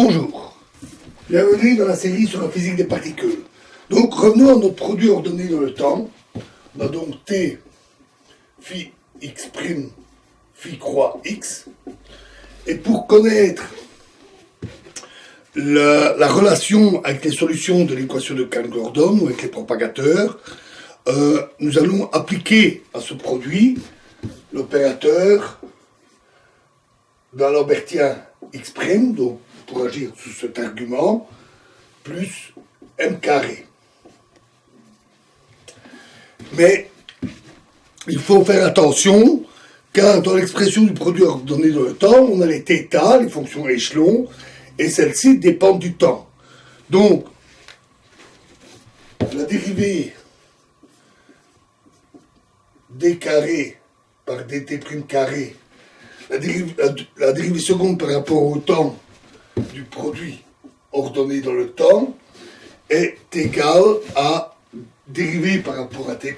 Bonjour, bienvenue dans la série sur la physique des particules. Donc revenons à notre produit ordonné dans le temps. On a donc T phi x prime phi croix x. Et pour connaître la relation avec les solutions de l'équation de Cahn-Gordon ou avec les propagateurs, nous allons appliquer à ce produit l'opérateur d'un lambertien x', donc pour agir sous cet argument, plus m carré. Mais il faut faire attention, car dans l'expression du produit ordonné dans le temps, on a les θ, les fonctions échelons, et celles-ci dépendent du temps. Donc, la dérivée d carré par dt' carré, la dérivée seconde par rapport au temps du produit ordonné dans le temps est égale à dérivée par rapport à t',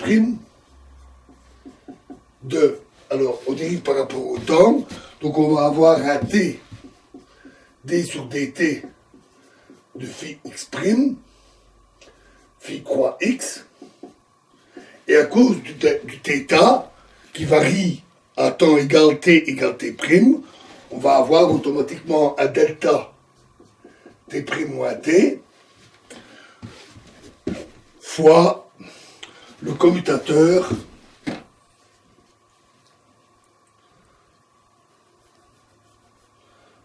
alors on dérive par rapport au temps, donc on va avoir un t d sur dt de phi x', phi croix x, et à cause du θ qui varie à temps égal t égale t', on va avoir automatiquement un delta t' moins t fois le commutateur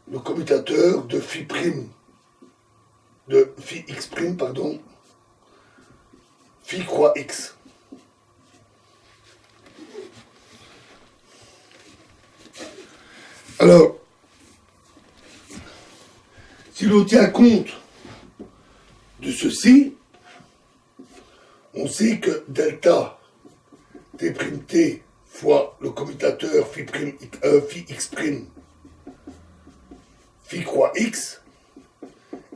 de phi x', phi croix x. Alors, si l'on tient compte de ceci, on sait que delta t' fois le commutateur phi x', phi croix x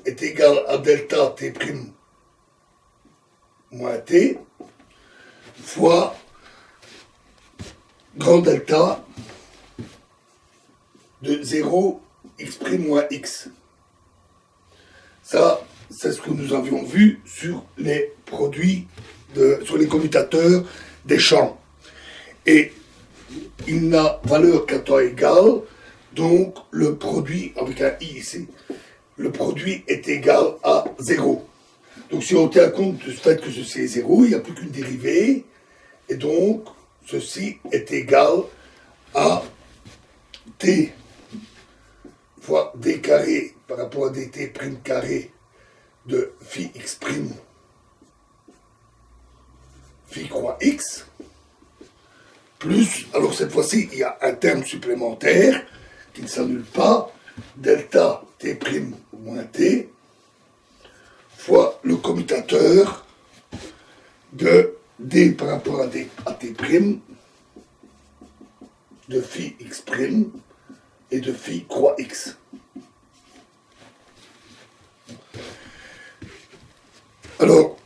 est égal à delta t' moins t fois grand delta de 0 x' moins x. Ça, c'est ce que nous avions vu sur les produits, sur les commutateurs des champs. Et il n'a valeur qu'à temps égal, donc le produit, avec un i ici, le produit est égal à 0. Donc si on tient compte du fait que ceci est 0, il n'y a plus qu'une dérivée, et donc ceci est égal à t fois d carré par rapport à dt' carré de phi x', phi croix x, plus, alors cette fois-ci, il y a un terme supplémentaire qui ne s'annule pas, delta t' moins t, fois le commutateur de d par rapport à t', de phi x' et de phi croix x. Alors,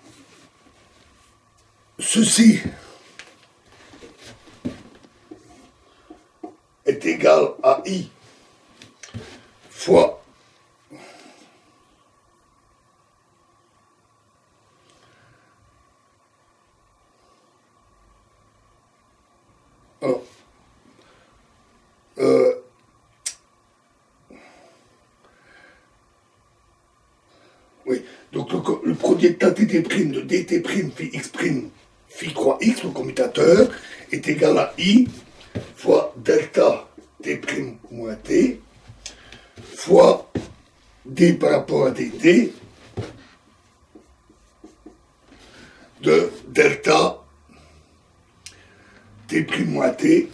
ceci est égal à i fois alors, oui, donc le produit de t' de dt' phi x', phi croix x, le commutateur, est égal à i fois delta t' moins t fois d par rapport à dt de delta t' moins t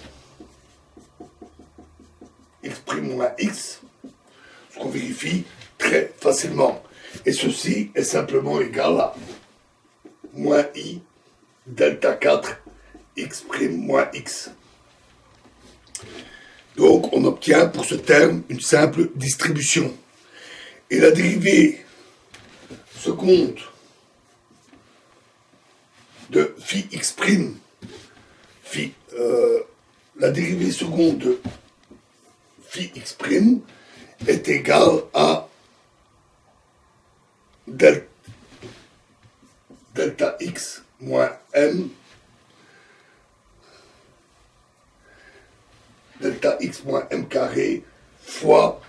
x' moins x, ce qu'on vérifie très facilement. Et ceci est simplement égal à moins i delta 4 x' moins x. Donc on obtient pour ce terme une simple distribution. Et la dérivée seconde de phi x', la dérivée seconde de phi x' est égale à delta x moins m, delta x moins m carré fois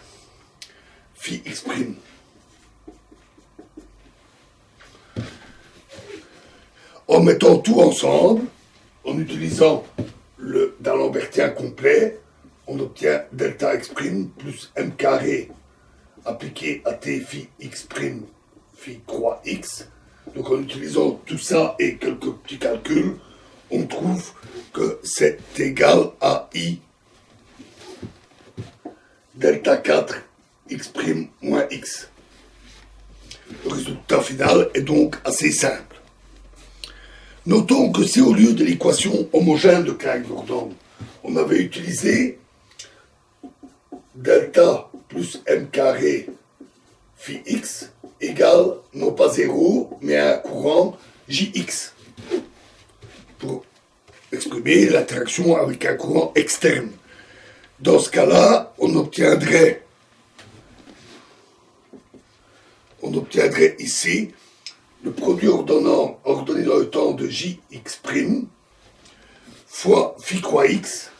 phi x prime. En mettant tout ensemble, en utilisant le d'Alembertien complet, on obtient delta x prime plus m carré appliqué à t phi x prime phi croix x. Donc en utilisant tout ça et quelques petits calculs, on trouve que c'est égal à i delta 4 x prime moins x. Le résultat final est donc assez simple. Notons que si au lieu de l'équation homogène de Klein-Gordon, on avait utilisé delta plus m carré phi x égale non pas 0, mais un courant jx, pour exprimer l'interaction avec un courant externe. Dans ce cas-là, on obtiendrait ici le produit ordonné dans le temps de jx' fois phi croix x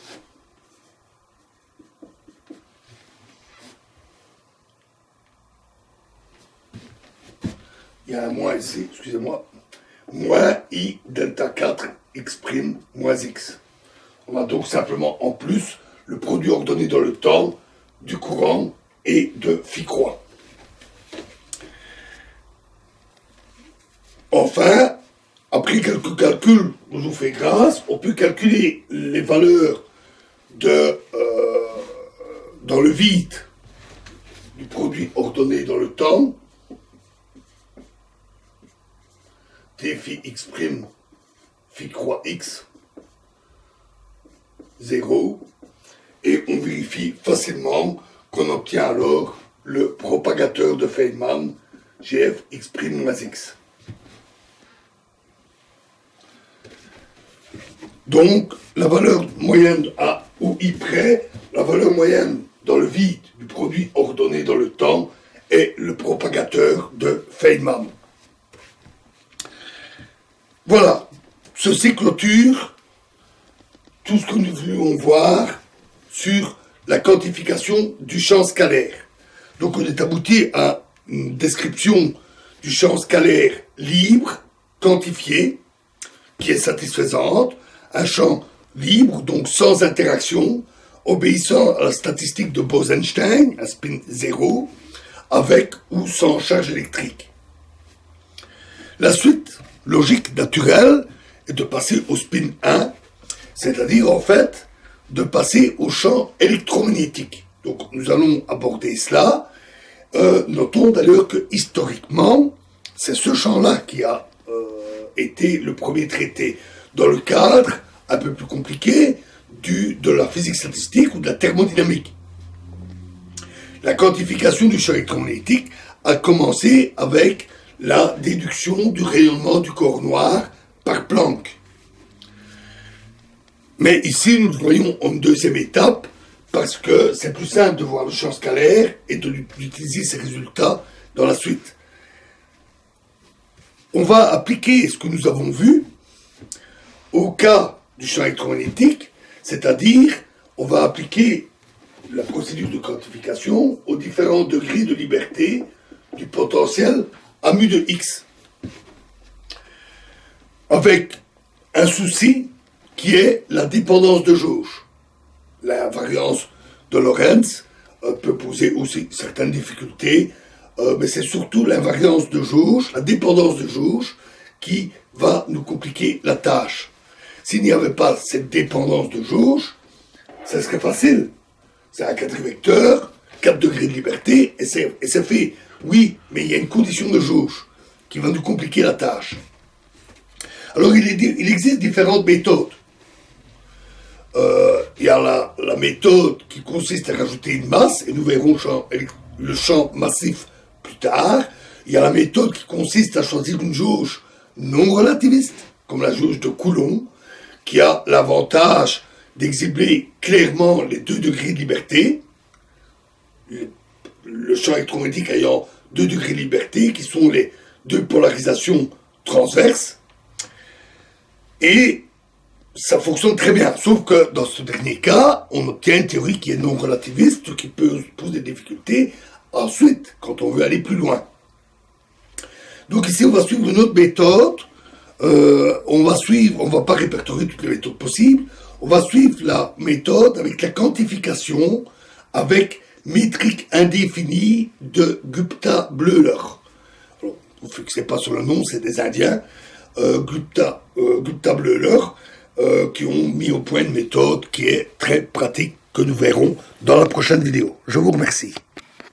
il y a un moins ici, excusez-moi, moins i delta 4 x' moins x. On a donc simplement en plus le produit ordonné dans le temps du courant et de phi croix. Enfin, après quelques calculs, je vous fais grâce, on peut calculer les valeurs dans le vide du produit ordonné dans le temps, t phi x' phi croix x 0, et on vérifie facilement qu'on obtient alors le propagateur de Feynman gf x' moins x. Donc, la valeur moyenne à ou i près, la valeur moyenne dans le vide du produit ordonné dans le temps est le propagateur de Feynman. Voilà, ceci clôture tout ce que nous voulions voir sur la quantification du champ scalaire. Donc on est abouti à une description du champ scalaire libre, quantifié, qui est satisfaisante, un champ libre, donc sans interaction, obéissant à la statistique de Bose-Einstein, un spin 0, avec ou sans charge électrique. La suite logique naturelle est de passer au spin 1, c'est-à-dire en fait de passer au champ électromagnétique. Donc nous allons aborder cela. Notons d'ailleurs que historiquement, c'est ce champ-là qui a été le premier traité dans le cadre un peu plus compliqué de la physique statistique ou de la thermodynamique. La quantification du champ électromagnétique a commencé avec la déduction du rayonnement du corps noir par Planck. Mais ici, nous le voyons en deuxième étape, parce que c'est plus simple de voir le champ scalaire et d'utiliser ces résultats dans la suite. On va appliquer ce que nous avons vu au cas du champ électromagnétique, c'est-à-dire on va appliquer la procédure de quantification aux différents degrés de liberté du potentiel à mu de x, avec un souci qui est la dépendance de jauge. La variance de Lorentz peut poser aussi certaines difficultés, mais c'est surtout l'invariance de jauge, la dépendance de jauge, qui va nous compliquer la tâche. S'il n'y avait pas cette dépendance de jauge, ça serait facile. C'est un quadrivecteur, 4 degrés de liberté, et c'est fait. Oui, mais il y a une condition de jauge qui va nous compliquer la tâche. Alors il existe différentes méthodes. Il y a la méthode qui consiste à rajouter une masse, et nous verrons le champ massif plus tard. Il y a la méthode qui consiste à choisir une jauge non relativiste, comme la jauge de Coulomb, qui a l'avantage d'exhiber clairement les 2 degrés de liberté, le champ électromagnétique ayant 2 degrés de liberté, qui sont de polarisation transverse. Et ça fonctionne très bien. Sauf que dans ce dernier cas, on obtient une théorie qui est non relativiste, ce qui peut poser des difficultés ensuite, quand on veut aller plus loin. Donc ici, on va suivre une autre méthode. On va pas répertorier toutes les méthodes possibles. On va suivre la méthode avec la quantification, avec métrique indéfinie de Gupta-Bleuler. Alors, vous ne fixez pas sur le nom, c'est des Indiens, Gupta-Bleuler, qui ont mis au point une méthode qui est très pratique, que nous verrons dans la prochaine vidéo. Je vous remercie.